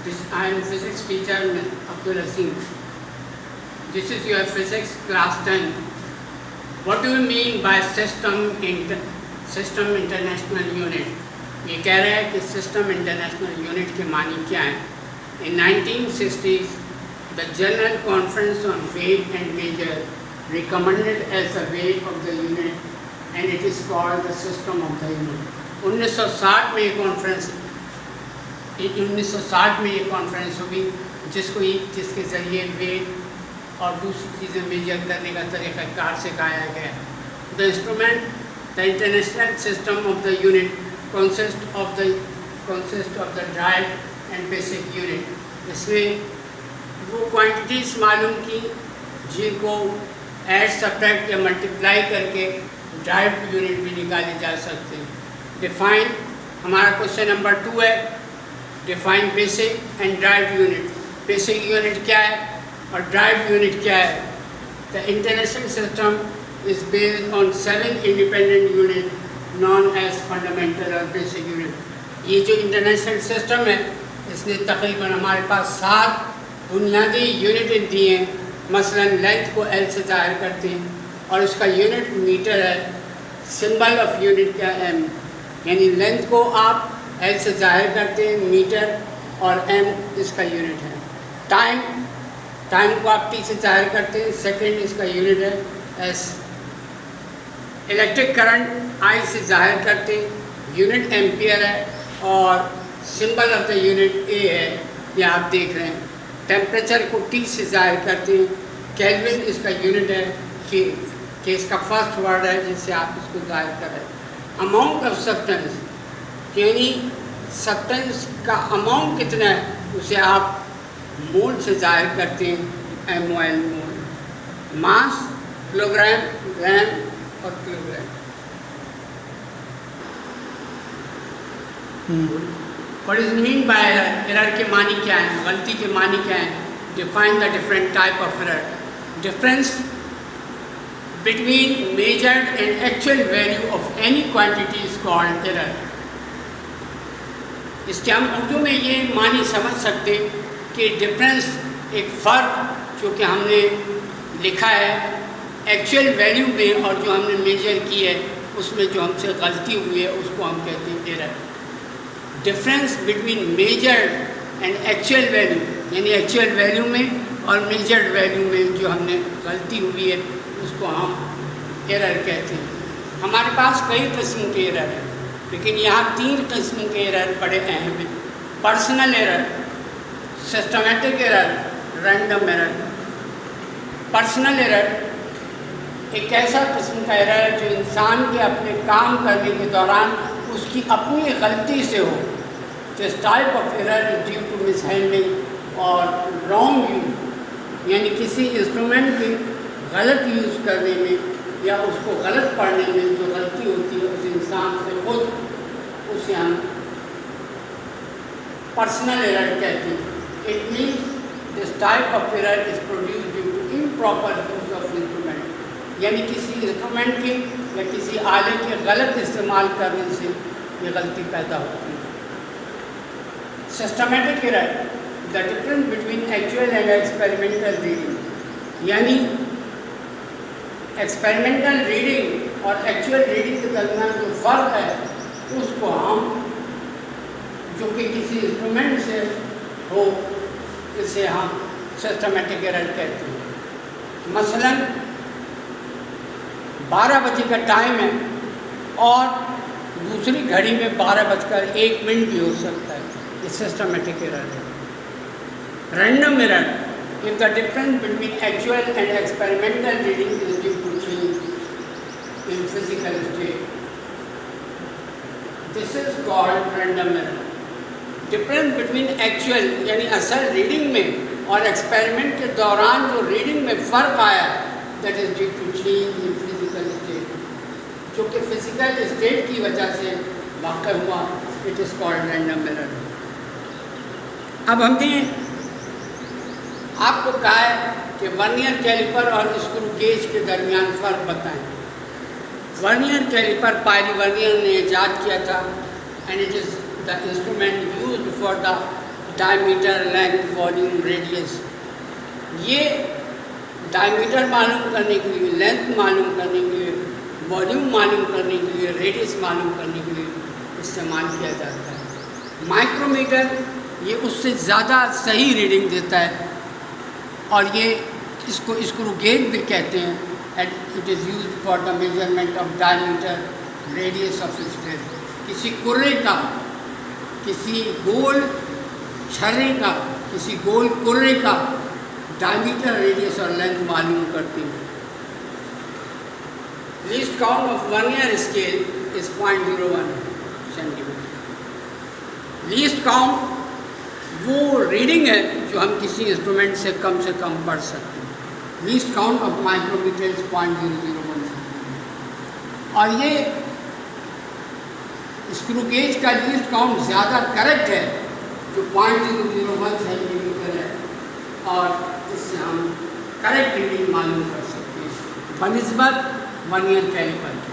I am physics teacher Abdul Hasim. This is your physics class 10. What do you mean by system international unit? ये कह रहा है कि system international unit के मानी क्या है. In 1960s, the General Conference on Weight and Measure recommended as the weight of the unit, and it is called the system of the unit. 1960 में ये कॉन्फ्रेंस हुई जिसके ज़रिए वेट और दूसरी चीज़ें मेजर करने का तरीक़ाकार सिखाया गया. The instrument, the international system of the unit consists of the derived and basic unit. इसमें वो क्वांटिटीज़ मालूम की जिनको ऐड सब्ट्रैक्ट या मल्टीप्लाई करके ड्राइव्ड यूनिट भी निकाले जा सकते हैं. डिफाइन हमारा क्वेश्चन नंबर 2 है. Define basic and derived unit. Basic unit क्या है और ड्राइव्ड यूनिट क्या है? The international system is based on 7 independent unit known as fundamental और बेसिक यूनिट. ये जो इंटरनेशनल सिस्टम है इसने तकरीबन हमारे पास 7 बुनियादी यूनिट दी हैं. मसलन लेंथ को L से ज़ाहिर करते हैं और उसका यूनिट मीटर है. सिंबल ऑफ यूनिट क्या है? M. यानी लेंथ को आप L से ज़ाहिर करते हैं मीटर और M इसका यूनिट है. टाइम को आप T से ज़ाहिर करते हैं. सेकेंड इसका यूनिट है S. इलेक्ट्रिक करंट I से ज़ाहिर करते हैं. यूनिट एम्पियर है और symbol of the unit A है. ये आप देख रहे हैं. टेम्परेचर को T से ज़ाहिर करते हैं. केल्विन इसका यूनिट है कि इसका फर्स्ट वर्ड है जिससे आप इसको ज़ाहिर कर रहे हैं. अमाउंट ऑफ सब्सटेंस यानी सब्सटेंस का अमाउंट कितना है उसे आप मोल से ज़ाहिर करते हैं. MOL मोल. मास किलोग्राम, ग्राम और kilogram. What is mean by error? Error के मानी क्या है? गलती के मानी क्या है? Define the different type of error. Difference between measured and actual value of any quantity is called error. इसके हम उर्दू में ये मानी समझ सकते कि डिफरेंस एक फ़र्क जो कि हमने लिखा है एक्चुअल वैल्यू में और जो हमने मेजर की है उसमें जो हमसे गलती हुई है उसको हम कहते हैं error. Difference between measured and actual value यानी एक्चुअल वैल्यू में और मेजर्ड वैल्यू में जो हमने गलती हुई है उसको हम एरर कहते हैं. हमारे पास कई किस्म के एरर हैं लेकिन यहाँ 3 किस्म के एरर बड़े अहम हैं. Personal error, systematic error, random error. Personal error एक ऐसा किस्म का एरर है जो इंसान के अपने काम करने के दौरान उसकी अपनी गलती से हो. This type of error is due to mishandling और रॉन्ग यूज यानी किसी इंस्ट्रूमेंट के गलत यूज़ करने में या उसको गलत पढ़ने में जो गलती होती है उस इंसान से खुद उसे हम पर्सनल एरर कहते हैं. It means this type of error is produce due to improper use of instrument यानी किसी इंस्ट्रूमेंट के या किसी आले के गलत इस्तेमाल करने से ये गलती पैदा होती है. Systematic error, the difference between actual and experimental reading यानी एक्सपेरिमेंटल रीडिंग और एक्चुअल रीडिंग के दरमियान जो फ़र्क है उसको हम जो कि किसी इंस्ट्रूमेंट से हो इसे हम सिस्टमेटिक एरर कहते हैं. मसलन 12 बजे का टाइम है और दूसरी घड़ी में 12:01 भी हो सकता है. ये सिस्टमेटिक एरर है. Random error, if the difference between actual and experimental reading is due to change in physical state, this is called random error. Difference between actual यानी असल रीडिंग में और एक्सपेरिमेंट के दौरान जो रीडिंग में फ़र्क आया that is due to change in physical state, जो कि फिजिकल स्टेट की वजह से वाक़ हुआ. It is called random error. अब हमने आपको कहा है कि वर्नियर कैलिपर और स्क्रू गेज के दरमियान फ़र्क बताएं. वर्नियर कैलिपर पायरी वर्नियर ने ईजाद किया था and it is the instrument used for the diameter, length, volume, radius. ये डायमीटर मालूम करने के लिए, लेंथ मालूम करने के लिए, वॉल्यूम मालूम करने के लिए, रेडियस मालूम करने के लिए इस्तेमाल किया जाता है। माइक्रोमीटर ये उससे ज़्यादा सही रीडिंग देता है और ये इसको स्क्रू गेज भी कहते हैं। And it is used for the measurement of diameter, radius of sphere. किसी कुर्रे का, किसी गोल छर्रे का, किसी गोल कुर्रे का डायमीटर, रेडियस और लेंथ मालूम करती है। Least count of vernier scale is 0.01 centimetre. Least count वो रीडिंग है जो हम किसी इंस्ट्रूमेंट से कम पढ़ सकते हैं। Least count of micrometer is 0.001 centimetre. और ये स्क्रू गेज का लीस्ट काउंट ज़्यादा करेक्ट है जो 0.001 सेंटीमीटर है, और इससे हम करेक्ट रीडिंग मालूम कर सकते हैं बनिस्बत वर्नियर कैलिपर के।